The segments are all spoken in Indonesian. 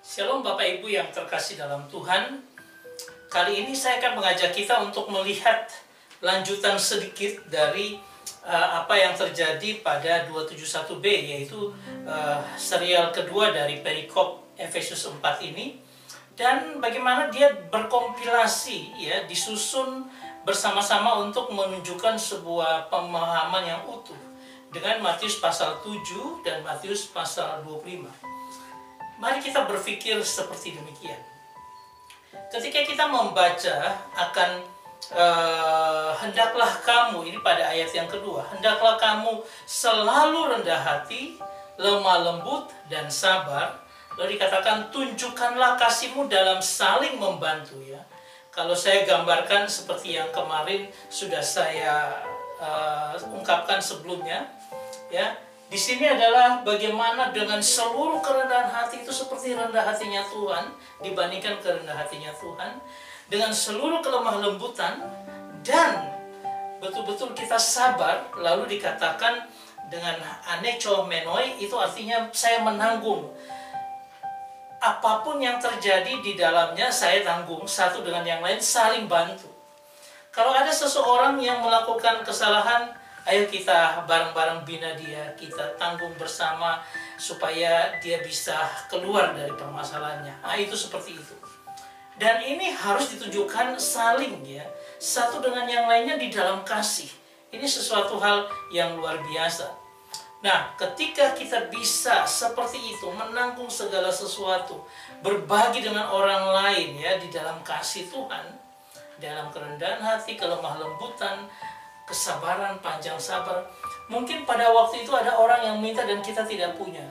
Shalom Bapak Ibu yang terkasih dalam Tuhan. Kali ini saya akan mengajak kita untuk melihat lanjutan sedikit dari apa yang terjadi pada 271B, yaitu serial kedua dari perikop Efesus 4 ini, dan bagaimana dia berkompilasi, ya, disusun bersama-sama untuk menunjukkan sebuah pemahaman yang utuh dengan Matius pasal 7 dan Matius pasal 25. Mari kita berpikir seperti demikian. Ketika kita membaca akan hendaklah kamu, ini pada ayat yang kedua, hendaklah kamu selalu rendah hati, lemah lembut dan sabar. Lalu dikatakan tunjukkanlah kasihmu dalam saling membantu, ya. Kalau saya gambarkan seperti yang kemarin sudah saya ungkapkan sebelumnya, ya. Di sini adalah bagaimana dengan seluruh kerendahan hati itu seperti rendah hatinya Tuhan dibandingkan kerendahan hatinya Tuhan, dengan seluruh kelemah lembutan dan betul-betul kita sabar. Lalu dikatakan dengan anechomenoi, itu artinya saya menanggung apapun yang terjadi di dalamnya, saya tanggung satu dengan yang lain, saling bantu. Kalau ada seseorang yang melakukan kesalahan, ayo kita bareng-bareng bina dia, kita tanggung bersama supaya dia bisa keluar dari permasalahannya. Nah, itu seperti itu. Dan ini harus ditunjukkan saling, ya, satu dengan yang lainnya di dalam kasih. Ini sesuatu hal yang luar biasa. Nah, ketika kita bisa seperti itu, menanggung segala sesuatu, berbagi dengan orang lain, ya, di dalam kasih Tuhan, dalam kerendahan hati, kelemah lembutan, kesabaran, panjang sabar. Mungkin pada waktu itu ada orang yang minta dan kita tidak punya,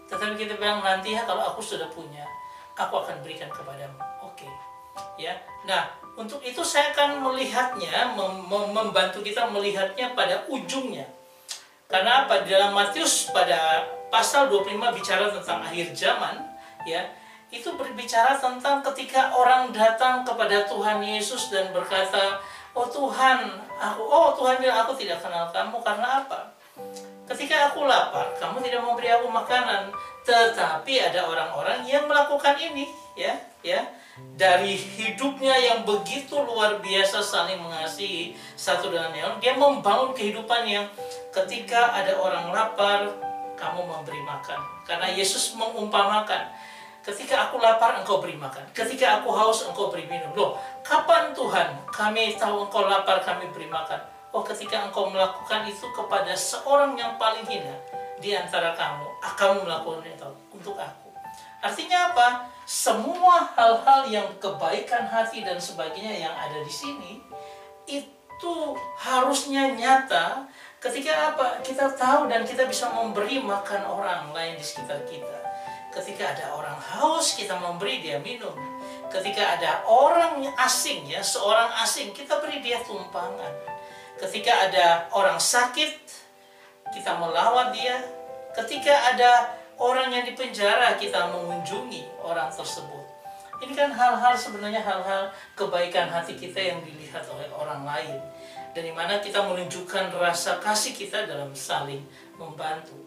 tetapi kita bilang, nanti ya kalau aku sudah punya, aku akan berikan kepadamu. Oke, ya. Nah, untuk itu saya akan melihatnya, membantu kita melihatnya pada ujungnya. Karena apa? Di dalam Matius pada pasal 25 bicara tentang akhir zaman, ya. Itu berbicara tentang ketika orang datang kepada Tuhan Yesus dan berkata, oh Tuhan bilang, aku tidak kenal kamu. Karena apa? Ketika aku lapar, kamu tidak memberi aku makanan. Tetapi ada orang-orang yang melakukan ini, ya. Dari hidupnya yang begitu luar biasa saling mengasihi satu dengan yang lain, dia membangun kehidupan yang ketika ada orang lapar, kamu memberi makan. Karena Yesus mengumpamakan, ketika aku lapar, engkau beri makan. Ketika aku haus, engkau beri minum. Loh, kapan Tuhan kami tahu engkau lapar, kami beri makan? Oh, ketika engkau melakukan itu kepada seorang yang paling hina di antara kamu melakukan itu untuk aku. Artinya apa? Semua hal-hal yang kebaikan hati dan sebagainya yang ada di sini, itu harusnya nyata ketika apa? Kita tahu dan kita bisa memberi makan orang lain di sekitar kita. Ketika ada orang haus, kita memberi dia minum. Ketika ada orang asing, ya, seorang asing, kita beri dia tumpangan. Ketika ada orang sakit, kita melawat dia. Ketika ada orang yang dipenjara, kita mengunjungi orang tersebut. Ini kan hal-hal, sebenarnya hal-hal kebaikan hati kita yang dilihat oleh orang lain. Dan dimana kita menunjukkan rasa kasih kita dalam saling membantu,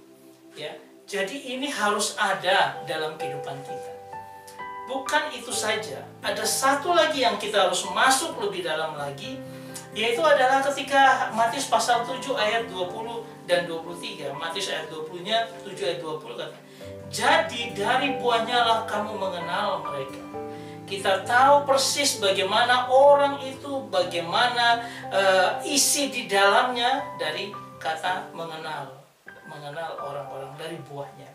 ya. Jadi ini harus ada dalam kehidupan kita. Bukan itu saja, ada satu lagi yang kita harus masuk lebih dalam lagi, yaitu adalah ketika Matius pasal 7 ayat 20 dan 23. Matius ayat 20-nya, 7 ayat 20 kata, jadi dari buahnya lah kamu mengenal mereka. Kita tahu persis bagaimana orang itu, bagaimana isi di dalamnya dari kata mengenal orang-orang dari buahnya.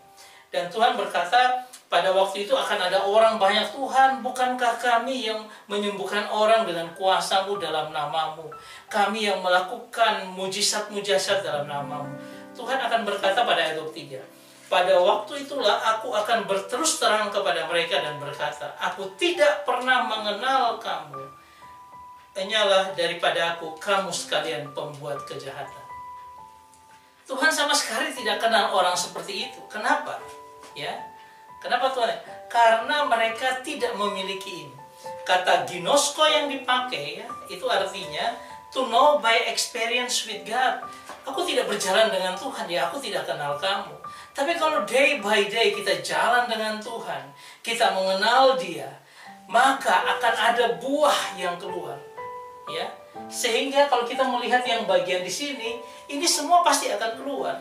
Dan Tuhan berkata, pada waktu itu akan ada orang banyak, Tuhan, bukankah kami yang menyembuhkan orang dengan kuasa-Mu dalam nama-Mu? Kami yang melakukan mujizat-mujizat dalam nama-Mu. Tuhan akan berkata pada ayat 23, pada waktu itulah aku akan berterus terang kepada mereka dan berkata, aku tidak pernah mengenal kamu. Hanyalah daripada aku, kamu sekalian pembuat kejahatan. Tuhan sama sekali tidak kenal orang seperti itu. Kenapa? Ya, kenapa Tuhan? Karena mereka tidak memiliki ini. Kata ginosko yang dipakai, ya, itu artinya to know by experience with God. Aku tidak berjalan dengan Tuhan, ya, aku tidak kenal kamu. Tapi kalau day by day kita jalan dengan Tuhan, kita mengenal Dia, maka akan ada buah yang keluar. Ya, sehingga kalau kita melihat yang bagian di sini, ini semua pasti akan keluar.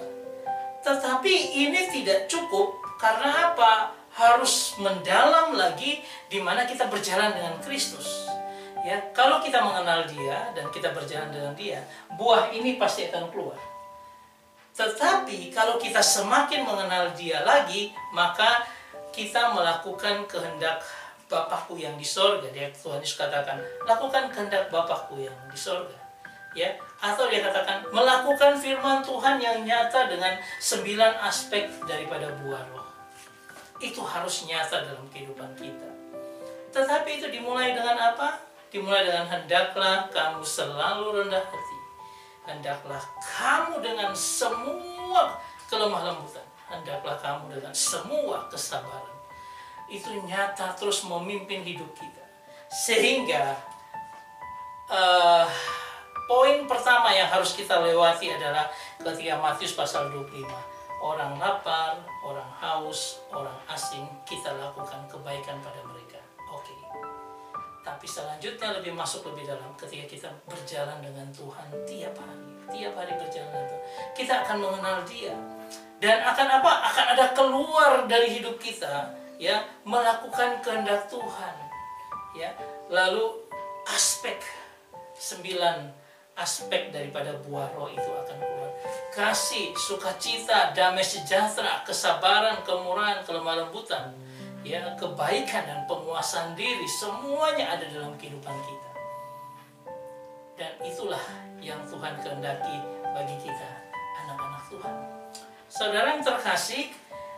Tetapi ini tidak cukup, karena apa? Harus mendalam lagi di mana kita berjalan dengan Kristus. Ya, kalau kita mengenal Dia dan kita berjalan dengan Dia, buah ini pasti akan keluar. Tetapi kalau kita semakin mengenal Dia lagi, maka kita melakukan kehendak Bapakku yang di sorga. Tuhan Yesus katakan, lakukan kehendak Bapakku yang di sorga. Ya, atau dia katakan melakukan firman Tuhan yang nyata dengan 9 aspek daripada buah roh. Itu harus nyata dalam kehidupan kita. Tetapi itu dimulai dengan apa? Dimulai dengan hendaklah kamu selalu rendah hati. Hendaklah kamu dengan semua kelemah lembutan. Hendaklah kamu dengan semua kesabaran. Itu nyata terus memimpin hidup kita. Sehingga poin pertama yang harus kita lewati adalah ketika Matius pasal 25. Orang lapar, orang haus, orang asing, kita lakukan kebaikan pada mereka. Oke. Tapi selanjutnya lebih masuk lebih dalam ketika kita berjalan dengan Tuhan tiap hari berjalan dengan Tuhan. Kita akan mengenal Dia. Dan akan apa? Akan ada keluar dari hidup kita, ya, melakukan kehendak Tuhan. Ya. Lalu 9 aspek daripada buah roh itu akan keluar. Kasih, sukacita, damai sejahtera, kesabaran, kemurahan, kelemah lembutan, ya, kebaikan dan penguasaan diri, semuanya ada dalam kehidupan kita. Dan itulah yang Tuhan kehendaki bagi kita, anak-anak Tuhan. Saudara yang terkasih,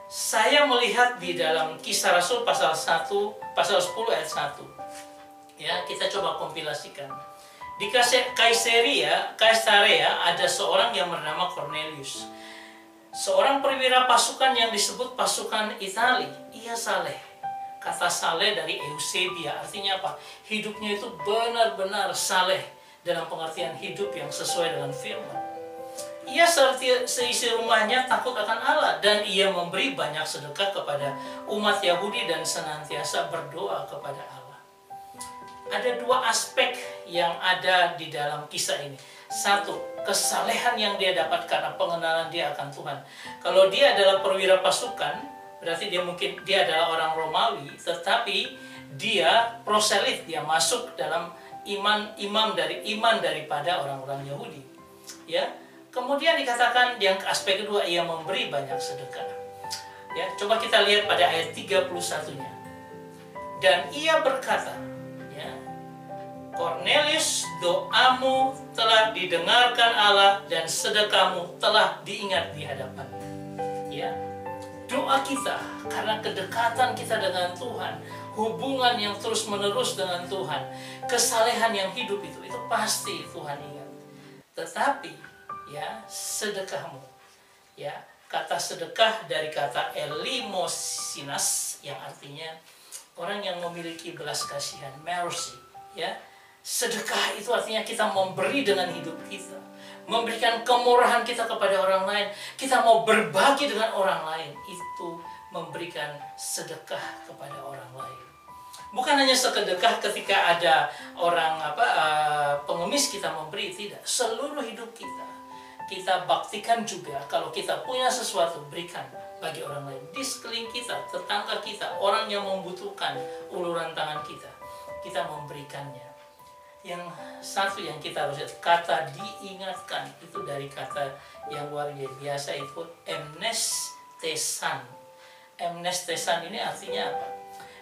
saya melihat di dalam Kisah Rasul pasal 10 ayat 1. Ya, kita coba kompilasikan. Di Kaisarea ada seorang yang bernama Cornelius. Seorang perwira pasukan yang disebut pasukan Itali. Ia saleh. Kata saleh dari Eusebia, artinya apa? Hidupnya itu benar-benar saleh dalam pengertian hidup yang sesuai dengan firman. Ia seisi rumahnya takut akan Allah, dan ia memberi banyak sedekah kepada umat Yahudi dan senantiasa berdoa kepada Allah. Ada 2 aspek yang ada di dalam kisah ini. 1, kesalehan yang dia dapat karena pengenalan dia akan Tuhan. Kalau dia adalah perwira pasukan, berarti dia adalah orang Romawi, tetapi dia proselit, dia masuk dalam iman daripada orang-orang Yahudi. Ya. Kemudian dikatakan yang aspek kedua, ia memberi banyak sedekah. Ya, coba kita lihat pada ayat 31-nya. Dan ia berkata, ya, Cornelius, doamu telah didengarkan Allah dan sedekahmu telah diingat di hadapan. Ya, doa kita karena kedekatan kita dengan Tuhan, hubungan yang terus menerus dengan Tuhan, kesalehan yang hidup itu pasti Tuhan ingat. Tetapi ya, sedekahmu, ya, kata sedekah dari kata elimosinas yang artinya orang yang memiliki belas kasihan, mercy, ya. Sedekah itu artinya kita memberi dengan hidup kita, memberikan kemurahan kita kepada orang lain, kita mau berbagi dengan orang lain, itu memberikan sedekah kepada orang lain. Bukan hanya sedekah ketika ada orang pengemis kita memberi, tidak. Seluruh hidup kita baktikan juga. Kalau kita punya sesuatu, berikan bagi orang lain di sekeliling kita, tetangga kita, orang yang membutuhkan uluran tangan kita memberikannya. Yang satu yang kita harus lihat, kata diingatkan itu dari kata yang luar biasa, itu emnestesan. Emnestesan ini artinya apa?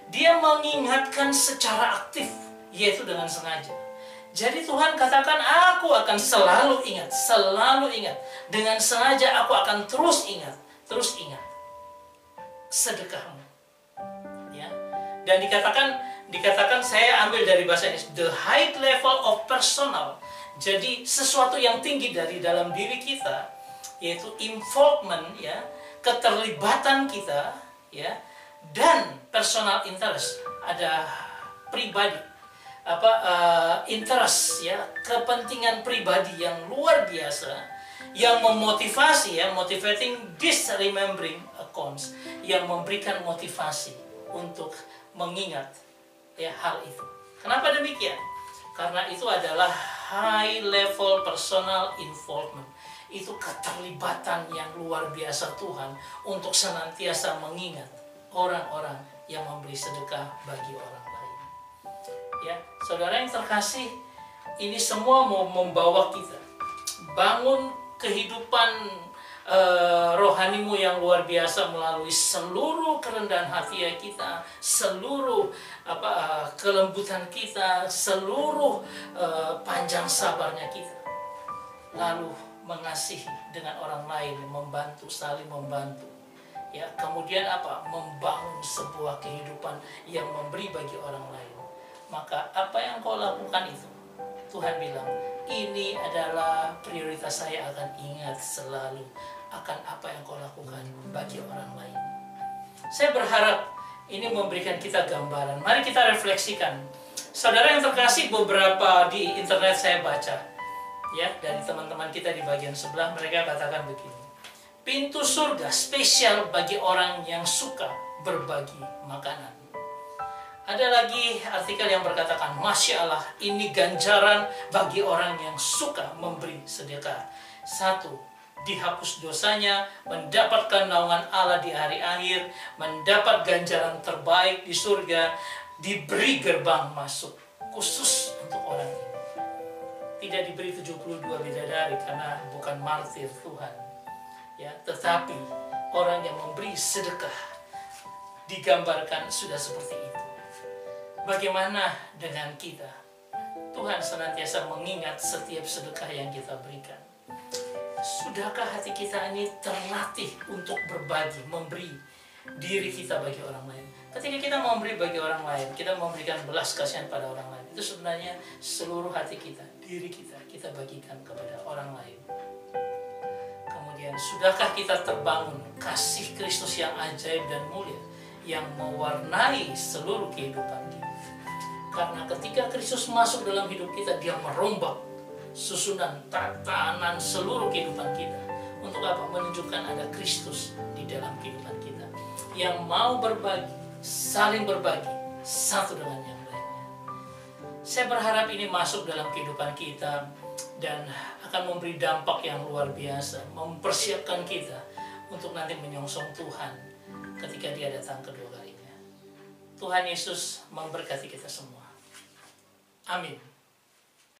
Dia mengingatkan secara aktif, yaitu dengan sengaja. Jadi Tuhan katakan, aku akan selalu ingat. Dengan sengaja aku akan terus ingat. Sedekahmu. Ya. Dan dikatakan saya ambil dari bahasa ini, the high level of personal. Jadi sesuatu yang tinggi dari dalam diri kita, yaitu involvement, ya, keterlibatan kita, ya, dan personal interest, ada pribadi. Interest, ya, kepentingan pribadi yang luar biasa, yang memotivasi, ya, motivating this remembering accounts, yang memberikan motivasi untuk mengingat, ya, hal itu. Kenapa demikian? Karena itu adalah high level personal involvement. Itu keterlibatan yang luar biasa Tuhan untuk senantiasa mengingat orang-orang yang memberi sedekah bagi orang lain. Ya, saudara yang terkasih, ini semua mau membawa kita bangun kehidupan rohanimu yang luar biasa melalui seluruh kerendahan hati kita, seluruh kelembutan kita, seluruh panjang sabarnya kita. Lalu mengasihi dengan orang lain, membantu, saling membantu. Ya, kemudian membangun sebuah kehidupan yang memberi bagi orang lain. Maka apa yang kau lakukan itu, Tuhan bilang, ini adalah prioritas saya, akan ingat selalu akan apa yang kau lakukan bagi orang lain. Saya berharap ini memberikan kita gambaran. Mari kita refleksikan. Saudara yang terkasih, beberapa di internet saya baca, ya, dari teman-teman kita di bagian sebelah, mereka katakan begini: pintu surga spesial bagi orang yang suka berbagi makanan. Ada lagi artikel yang berkatakan, Masya Allah, ini ganjaran bagi orang yang suka memberi sedekah. 1. Dihapus dosanya, mendapatkan naungan Allah di hari akhir, mendapat ganjaran terbaik di surga, diberi gerbang masuk khusus untuk orang ini. Tidak diberi 72 bidadari karena bukan martir Tuhan, ya, tetapi orang yang memberi sedekah digambarkan sudah seperti itu. Bagaimana dengan kita? Tuhan senantiasa mengingat setiap sedekah yang kita berikan. Sudahkah hati kita ini terlatih untuk berbagi, memberi diri kita bagi orang lain? Ketika kita memberi bagi orang lain, kita memberikan belas kasihan pada orang lain, itu sebenarnya seluruh hati kita, diri kita bagikan kepada orang lain. Kemudian, sudahkah kita terbangun kasih Kristus yang ajaib dan mulia, yang mewarnai seluruh kehidupan kita? Karena ketika Kristus masuk dalam hidup kita, Dia merombak susunan tatanan seluruh kehidupan kita. Untuk apa? Menunjukkan ada Kristus di dalam kehidupan kita, yang mau berbagi, saling berbagi satu dengan yang lainnya. Saya berharap ini masuk dalam kehidupan kita dan akan memberi dampak yang luar biasa, mempersiapkan kita untuk nanti menyongsong Tuhan ketika Dia datang kedua kalinya. Tuhan Yesus memberkati kita semua. Amin.